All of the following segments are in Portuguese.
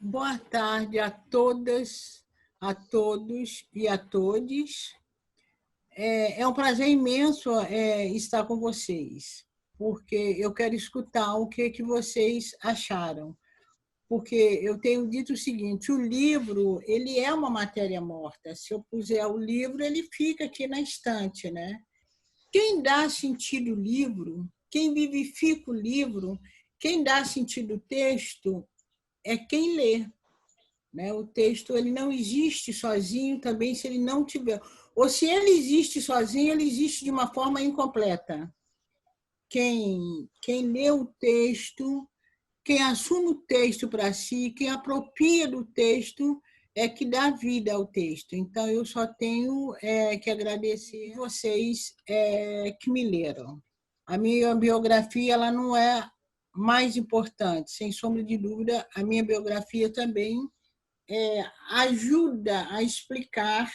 Boa tarde a todas, a todos e a todes. É um prazer imenso estar com vocês, porque eu quero escutar o que vocês acharam. Porque eu tenho dito o seguinte, o livro ele é uma matéria morta. Se eu puser o livro, ele fica aqui na estante, né? Quem dá sentido ao livro, quem vivifica o livro, quem dá sentido ao texto é quem lê. Né? O texto ele não existe sozinho também se ele não tiver. Ou se ele existe sozinho, ele existe de uma forma incompleta. Quem lê o texto, quem assume o texto para si, quem apropria do texto, é que dá vida ao texto. Então, eu só tenho que agradecer vocês que me leram. A minha biografia ela não é mais importante, sem sombra de dúvida, a minha biografia também ajuda a explicar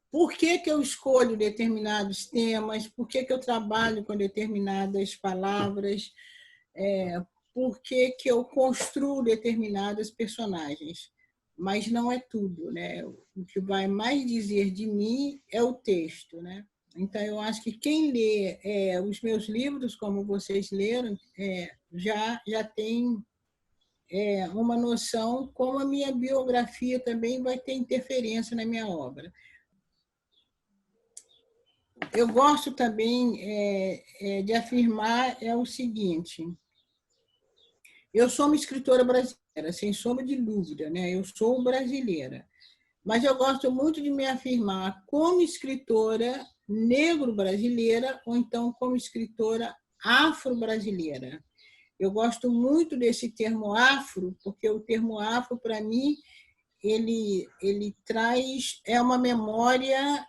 por que eu escolho determinados temas, por que eu trabalho com determinadas palavras, por que eu construo determinadas personagens. Mas não é tudo, né? O que vai mais dizer de mim é o texto, né? Então, eu acho que quem lê os meus livros, como vocês leram, já tem uma noção como a minha biografia também vai ter interferência na minha obra. Eu gosto também de afirmar o seguinte, eu sou uma escritora brasileira, sem sombra de dúvida, né? Eu sou brasileira, mas eu gosto muito de me afirmar como escritora negro-brasileira ou então como escritora afro-brasileira. Eu gosto muito desse termo afro, porque o termo afro, para mim, ele traz uma memória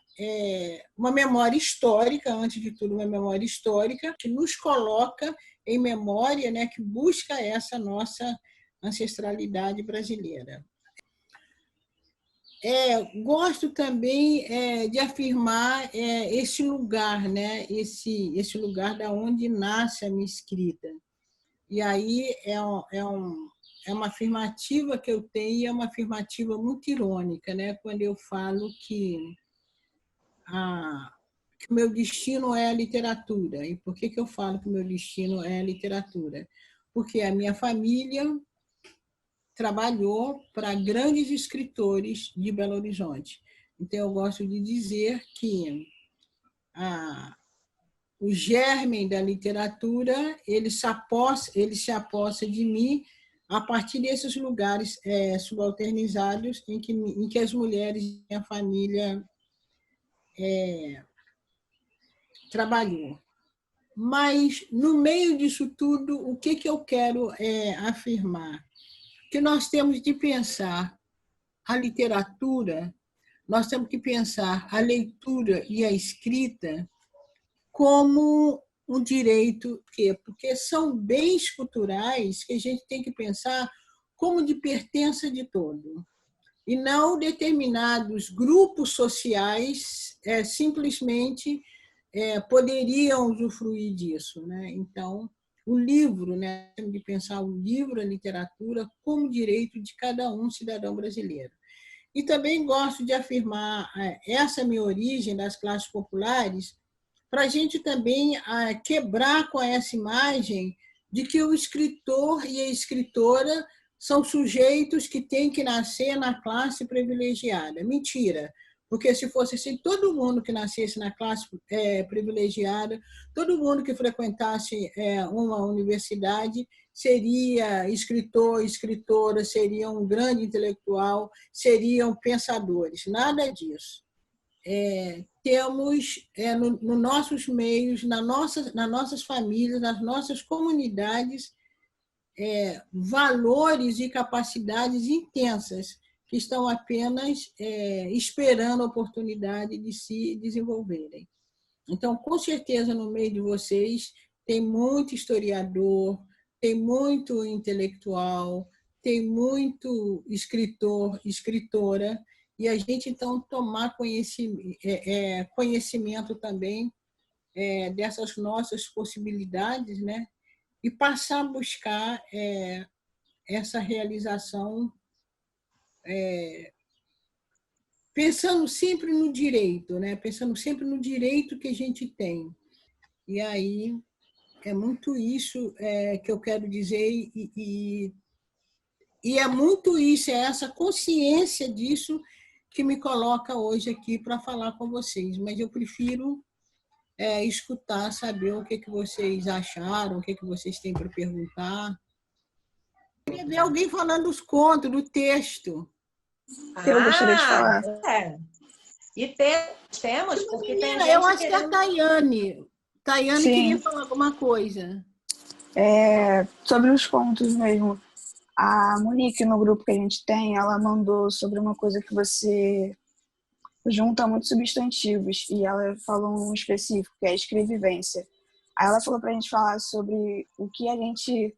histórica, antes de tudo, uma memória histórica, que nos coloca em memória, né, que busca essa nossa ancestralidade brasileira. Gosto também de afirmar esse lugar, né, esse lugar da onde nasce a minha escrita. E aí é uma afirmativa que eu tenho, e é uma afirmativa muito irônica, né? Quando eu falo que o meu destino é a literatura. E por que eu falo que o meu destino é a literatura? Porque a minha família trabalhou para grandes escritores de Belo Horizonte. Então, eu gosto de dizer que o germe da literatura ele se apossa de mim a partir desses lugares subalternizados em que as mulheres da minha família trabalhou. Mas, no meio disso tudo, o que eu quero afirmar? Que nós temos de pensar a literatura, nós temos que pensar a leitura e a escrita como um direito, porque são bens culturais que a gente tem que pensar como de pertença de todo, e não determinados grupos sociais simplesmente poderiam usufruir disso, né? Então, o livro, né, temos de pensar o livro, a literatura, como direito de cada um cidadão brasileiro. E também gosto de afirmar essa minha origem das classes populares, para a gente também quebrar com essa imagem de que o escritor e a escritora são sujeitos que têm que nascer na classe privilegiada. Mentira, porque se fosse assim, todo mundo que nascesse na classe privilegiada, todo mundo que frequentasse uma universidade seria escritor, escritora, seria um grande intelectual, seriam pensadores. Nada disso. Temos nos nossos meios, nas nossas famílias, nas nossas comunidades, valores e capacidades intensas que estão apenas esperando a oportunidade de se desenvolverem. Então, com certeza, no meio de vocês tem muito historiador, tem muito intelectual, tem muito escritor, escritora, e a gente, então, tomar conhecimento também dessas nossas possibilidades, né? E passar a buscar essa realização, pensando sempre no direito, né? Pensando sempre no direito que a gente tem. E aí é muito isso que eu quero dizer, e é muito isso, é essa consciência disso que me coloca hoje aqui para falar com vocês. Mas eu prefiro escutar, saber o que vocês acharam, o que vocês têm para perguntar. Eu queria ver alguém falando dos contos, do texto. Eu gostaria de falar. E temos, porque Menina, tem gente eu acho que é a querendo... Tayane queria falar alguma coisa. Sobre os contos mesmo. A Monique, no grupo que a gente tem, ela mandou sobre uma coisa que você junta muitos substantivos, e ela falou um específico, que é a escrevivência. Aí ela falou pra gente falar sobre o que a gente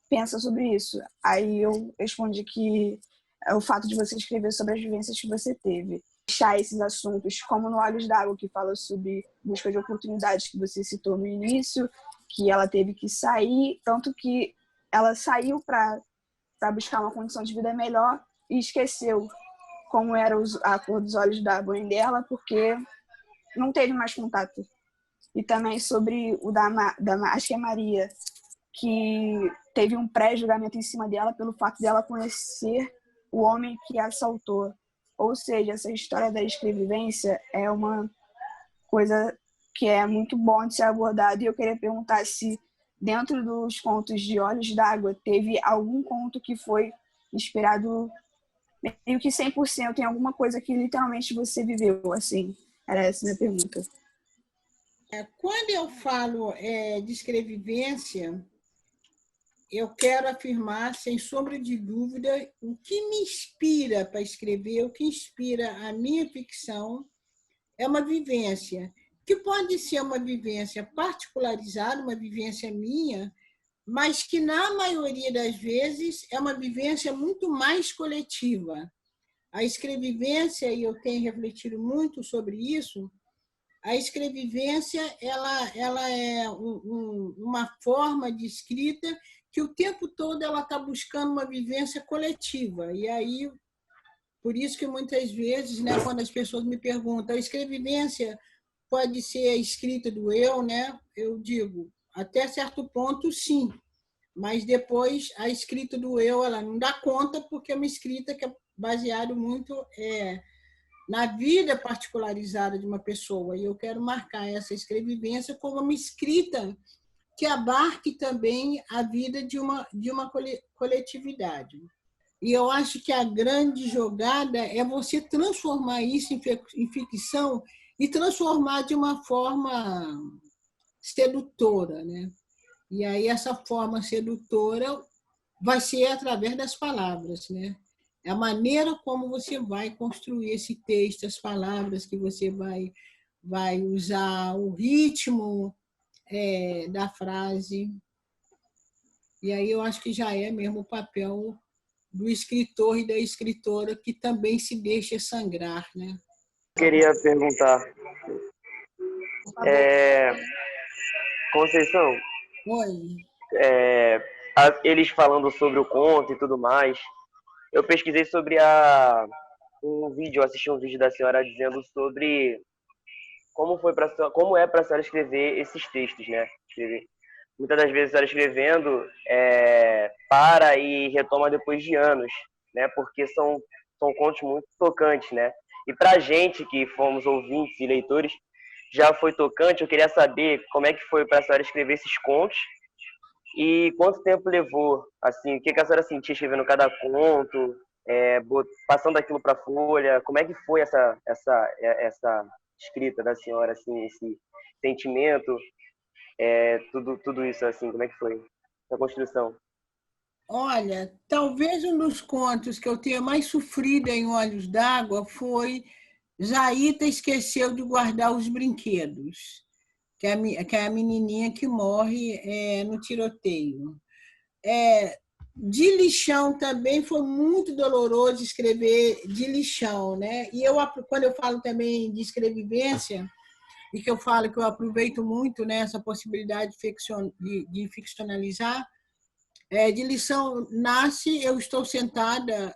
pensa sobre isso. Aí eu respondi que é o fato de você escrever sobre as vivências que você teve. Deixar esses assuntos, como no Olhos d'Água, que fala sobre busca de oportunidades, que você citou no início, que ela teve que sair, tanto que ela saiu para buscar uma condição de vida melhor e esqueceu como era a cor dos olhos da mãe dela, porque não teve mais contato. E também sobre o acho que é Maria, que teve um pré-julgamento em cima dela pelo fato dela conhecer o homem que a assaltou. Ou seja, essa história da escrevivência é uma coisa que é muito bom de ser abordada, e eu queria perguntar se dentro dos contos de Olhos d'Água teve algum conto que foi inspirado meio que 100% em alguma coisa que literalmente você viveu, assim. Era essa a minha pergunta. Quando eu falo de escrevivência, eu quero afirmar, sem sombra de dúvida, o que me inspira para escrever, o que inspira a minha ficção é uma vivência, que pode ser uma vivência particularizada, uma vivência minha, mas que, na maioria das vezes, é uma vivência muito mais coletiva. A escrevivência, e eu tenho refletido muito sobre isso, a escrevivência ela é uma forma de escrita que o tempo todo ela está buscando uma vivência coletiva. E aí, por isso que muitas vezes, né, quando as pessoas me perguntam, a escrevivência pode ser a escrita do eu, né? Eu digo, até certo ponto, sim. Mas depois a escrita do eu ela não dá conta, porque é uma escrita que é baseada muito na vida particularizada de uma pessoa. E eu quero marcar essa escrevivência como uma escrita que abarque também a vida de uma coletividade. E eu acho que a grande jogada é você transformar isso em ficção e transformar de uma forma sedutora, né? E aí essa forma sedutora vai ser através das palavras, né? É a maneira como você vai construir esse texto, as palavras que você vai usar, o ritmo da frase. E aí eu acho que já é mesmo o papel do escritor e da escritora que também se deixa sangrar, né? Queria perguntar, Conceição, Oi. Eles falando sobre o conto e tudo mais, eu pesquisei sobre assisti um vídeo da senhora dizendo sobre como é para a senhora escrever esses textos, né? Muitas das vezes a senhora escrevendo para e retoma depois de anos, né? Porque são contos muito tocantes, né? E para a gente que fomos ouvintes e leitores, já foi tocante. Eu queria saber como é que foi para a senhora escrever esses contos e quanto tempo levou, assim, o que a senhora sentia escrevendo cada conto, passando aquilo para a folha, como é que foi essa escrita da senhora, assim, esse sentimento, tudo isso, assim, como é que foi a construção? Olha, talvez um dos contos que eu tenha mais sofrido em Olhos d'Água foi Zaíta esqueceu de guardar os brinquedos, que é a menininha que morre no tiroteio. De lixão também foi muito doloroso escrever de lixão, né? E quando eu falo também de escrevivência, e que eu falo que eu aproveito muito, né, essa possibilidade de ficcionalizar, De lição nasce, eu estou sentada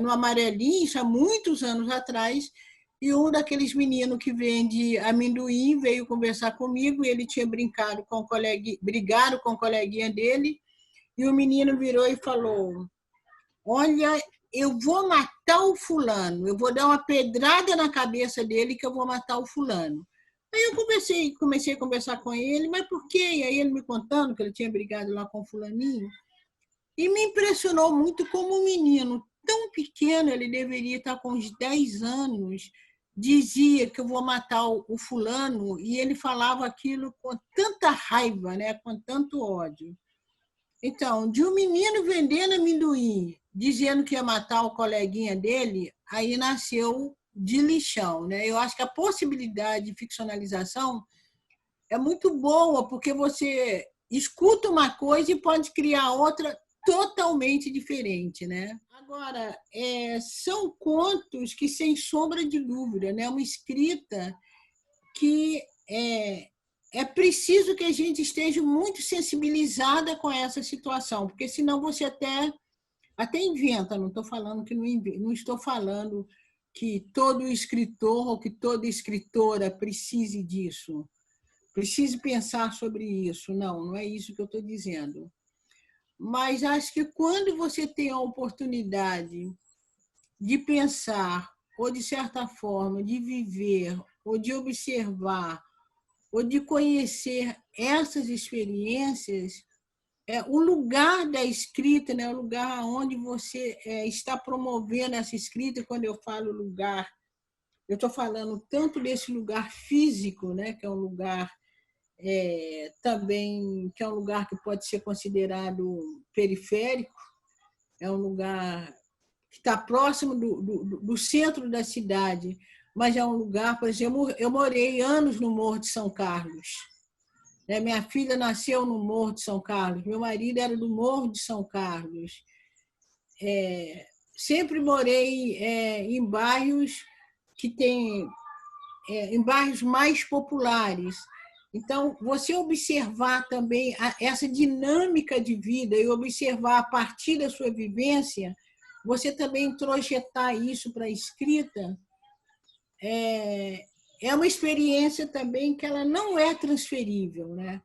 no Amarelinho, isso há muitos anos atrás, e um daqueles meninos que vende amendoim veio conversar comigo, e ele tinha brigado com o coleguinha dele, e o menino virou e falou: olha, eu vou matar o fulano, eu vou dar uma pedrada na cabeça dele que eu vou matar o fulano. Aí eu comecei a conversar com ele, mas por quê? E aí ele me contando que ele tinha brigado lá com o fulaninho. E me impressionou muito como um menino tão pequeno, ele deveria estar com uns 10 anos, dizia que eu vou matar o fulano, e ele falava aquilo com tanta raiva, né? Com tanto ódio. Então, de um menino vendendo amendoim, dizendo que ia matar o coleguinha dele, aí nasceu De Lixão, né? Eu acho que a possibilidade de ficcionalização é muito boa, porque você escuta uma coisa e pode criar outra totalmente diferente, né? Agora, são contos que, sem sombra de dúvida, né? Uma escrita que é preciso que a gente esteja muito sensibilizada com essa situação, porque senão você até inventa. Não estou falando que não estou falando que todo escritor ou que toda escritora precise disso, precise pensar sobre isso. Não é isso que eu estou dizendo. Mas acho que quando você tem a oportunidade de pensar, ou de certa forma, de viver, ou de observar, ou de conhecer essas experiências, o lugar da escrita, né, o lugar onde você está promovendo essa escrita. E quando eu falo lugar, eu estou falando tanto desse lugar físico, né, que é um lugar também, que é um lugar que pode ser considerado periférico, é um lugar que está próximo do centro da cidade, mas é um lugar, por exemplo, eu morei anos no Morro de São Carlos. Minha filha nasceu no Morro de São Carlos, meu marido era do Morro de São Carlos. Sempre morei em bairros em bairros mais populares. Então, você observar também essa dinâmica de vida e observar a partir da sua vivência, você também introjetar isso para a escrita, é uma experiência também que ela não é transferível, né?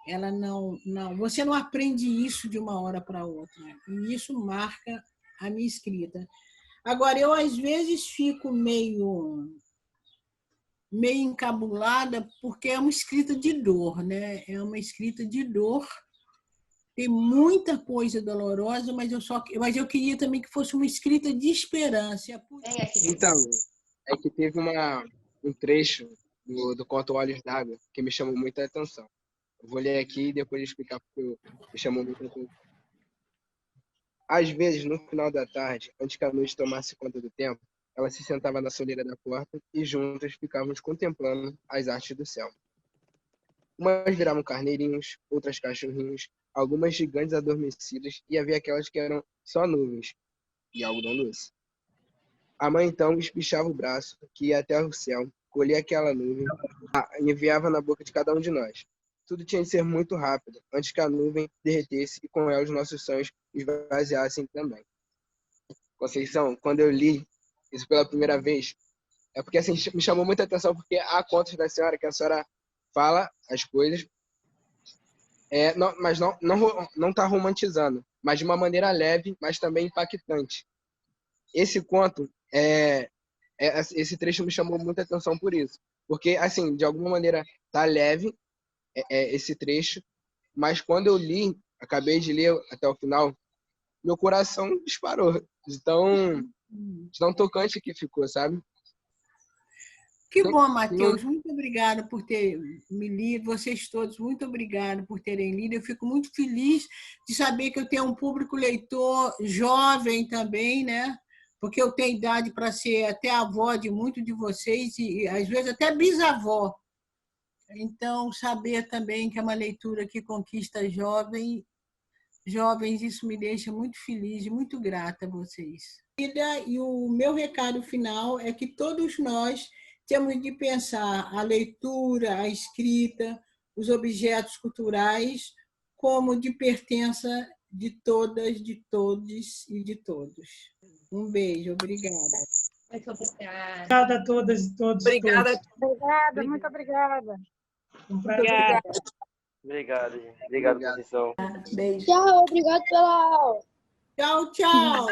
Ela não, você não aprende isso de uma hora para outra, e isso marca a minha escrita. Agora, eu às vezes fico meio encabulada, porque é uma escrita de dor, né? É uma escrita de dor, tem muita coisa dolorosa, mas eu queria também que fosse uma escrita de esperança. Então, é que teve um trecho do conto Olhos d'Água que me chamou muita atenção. Eu vou ler aqui e depois explicar porque me chamou muita atenção. Às vezes, no final da tarde, antes que a noite tomasse conta do tempo, ela se sentava na soleira da porta e juntas ficávamos contemplando as artes do céu. Umas viravam carneirinhos, outras cachorrinhos, algumas gigantes adormecidas, e havia aquelas que eram só nuvens e algodão doce. A mãe então espichava o braço, que ia até o céu, colhia aquela nuvem e enviava na boca de cada um de nós. Tudo tinha de ser muito rápido, antes que a nuvem derretesse e com ela os nossos sonhos esvaziassem também. Conceição, quando eu li isso pela primeira vez, é porque assim, me chamou muita atenção, porque há contos da senhora que a senhora fala as coisas, mas não está romantizando, mas de uma maneira leve, mas também impactante. Esse conto, esse trecho me chamou muita atenção por isso, porque assim, de alguma maneira tá leve esse trecho, mas quando eu li, acabei de ler até o final, meu coração disparou, de tão tocante que ficou, sabe? Que bom, Matheus. Muito obrigada por ter me lido. Vocês todos, muito obrigada por terem lido. Eu fico muito feliz de saber que eu tenho um público leitor jovem também, né? Porque eu tenho idade para ser até avó de muitos de vocês e, às vezes, até bisavó. Então, saber também que é uma leitura que conquista jovens, isso me deixa muito feliz e muito grata a vocês. E o meu recado final é que todos nós temos de pensar a leitura, a escrita, os objetos culturais como de pertença de todas, de todos e de todos. Um beijo, obrigada. Muito obrigada. Obrigada a todas e todos. Obrigada. Obrigada, muito obrigada. Um prazer. Obrigada. Obrigado, gente. Obrigado, Conceição. Beijo. Tchau, obrigado pela aula. Tchau, tchau.